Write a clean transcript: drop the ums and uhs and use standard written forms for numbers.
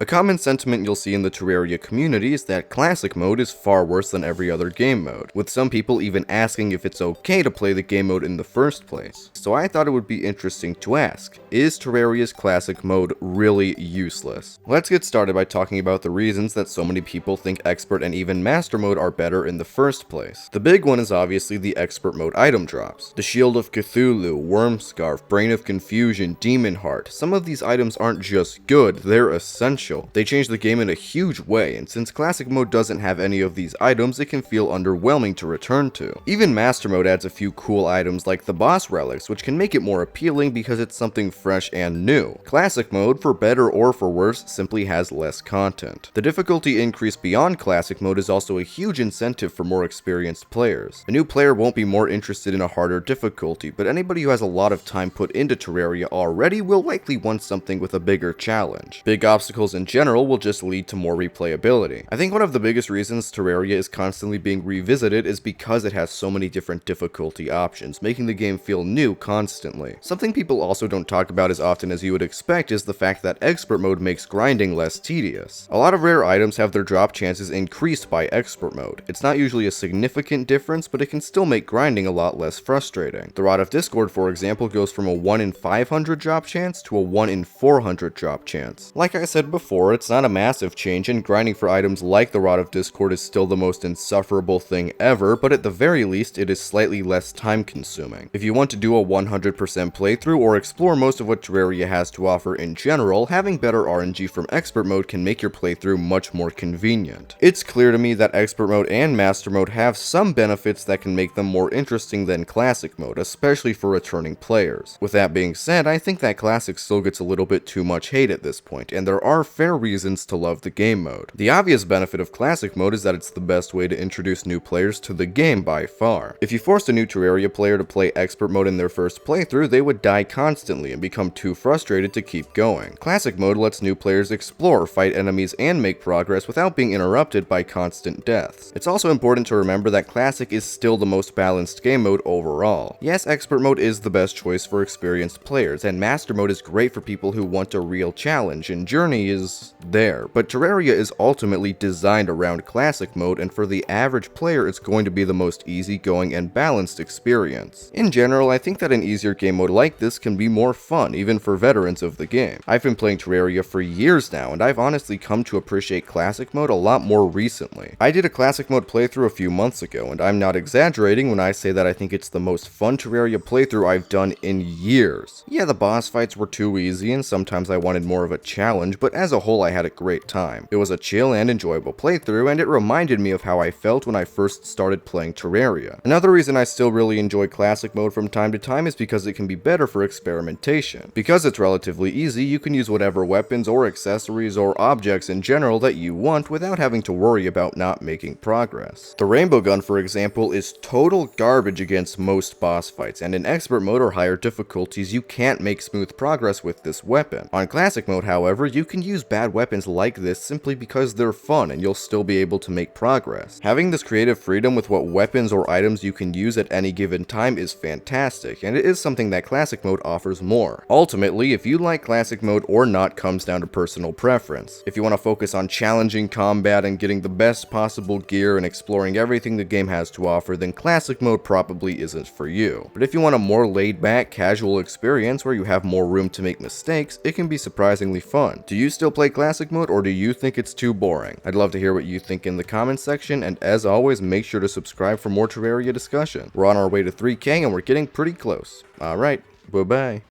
A common sentiment you'll see in the Terraria community is that Classic mode is far worse than every other game mode, with some people even asking if it's okay to play the game mode in the first place. So I thought it would be interesting to ask, is Terraria's Classic mode really useless? Let's get started by talking about the reasons that so many people think Expert and even Master mode are better in the first place. The big one is obviously the Expert mode item drops. The Shield of Cthulhu, Worm Scarf, Brain of Confusion, Demon Heart. Some of these items aren't just good, they're essential. They change the game in a huge way, and since Classic mode doesn't have any of these items, it can feel underwhelming to return to. Even Master mode adds a few cool items like the boss relics, which can make it more appealing because it's something fresh and new. Classic mode, for better or for worse, simply has less content. The difficulty increase beyond Classic mode is also a huge incentive for more experienced players. A new player won't be more interested in a harder difficulty, but anybody who has a lot of time put into Terraria already will likely want something with a bigger challenge. Big obstacles in general will just lead to more replayability. I think one of the biggest reasons Terraria is constantly being revisited is because it has so many different difficulty options, making the game feel new constantly. Something people also don't talk about as often as you would expect is the fact that Expert mode makes grinding less tedious. A lot of rare items have their drop chances increased by Expert mode. It's not usually a significant difference, but it can still make grinding a lot less frustrating. The Rod of Discord, for example, goes from a 1 in 500 drop chance to a 1 in 400 drop chance. Like I said before, it's not a massive change, and grinding for items like the Rod of Discord is still the most insufferable thing ever, but at the very least, it is slightly less time consuming. If you want to do a 100% playthrough or explore most of what Terraria has to offer in general, having better RNG from Expert mode can make your playthrough much more convenient. It's clear to me that Expert mode and Master mode have some benefits that can make them more interesting than Classic mode, especially for returning players. With that being said, I think that Classic still gets a little bit too much hate at this point, and there are fair reasons to love the game mode. The obvious benefit of Classic mode is that it's the best way to introduce new players to the game by far. If you forced a new Terraria player to play Expert mode in their first playthrough, they would die constantly and become too frustrated to keep going. Classic mode lets new players explore, fight enemies, and make progress without being interrupted by constant deaths. It's also important to remember that Classic is still the most balanced game mode overall. Yes, Expert mode is the best choice for experienced players, and Master mode is great for people who want a real challenge, and Journey is there, but Terraria is ultimately designed around Classic mode, and for the average player it's going to be the most easygoing and balanced experience. In general, I think that an easier game mode like this can be more fun, even for veterans of the game. I've been playing Terraria for years now, and I've honestly come to appreciate Classic mode a lot more recently. I did a Classic mode playthrough a few months ago, and I'm not exaggerating when I say that I think it's the most fun Terraria playthrough I've done in years. Yeah, the boss fights were too easy, and sometimes I wanted more of a challenge, but as a whole I had a great time. It was a chill and enjoyable playthrough, and it reminded me of how I felt when I first started playing Terraria. Another reason I still really enjoy Classic mode from time to time is because it can be better for experimentation. Because it's relatively easy, you can use whatever weapons or accessories or objects in general that you want without having to worry about not making progress. The Rainbow Gun, for example, is total garbage against most boss fights, and in Expert mode or higher difficulties, you can't make smooth progress with this weapon. On Classic mode, however, you can use bad weapons like this simply because they're fun and you'll still be able to make progress. Having this creative freedom with what weapons or items you can use at any given time is fantastic, and it is something that Classic mode offers more. Ultimately, if you like Classic mode or not comes down to personal preference. If you want to focus on challenging combat and getting the best possible gear and exploring everything the game has to offer, then Classic mode probably isn't for you. But if you want a more laid-back, casual experience where you have more room to make mistakes, it can be surprisingly fun. Do you still play Classic mode, or do you think it's too boring? I'd love to hear what you think in the comments section, and as always, make sure to subscribe for more Terraria discussion. We're on our way to 3K and we're getting pretty close. Alright, bye bye.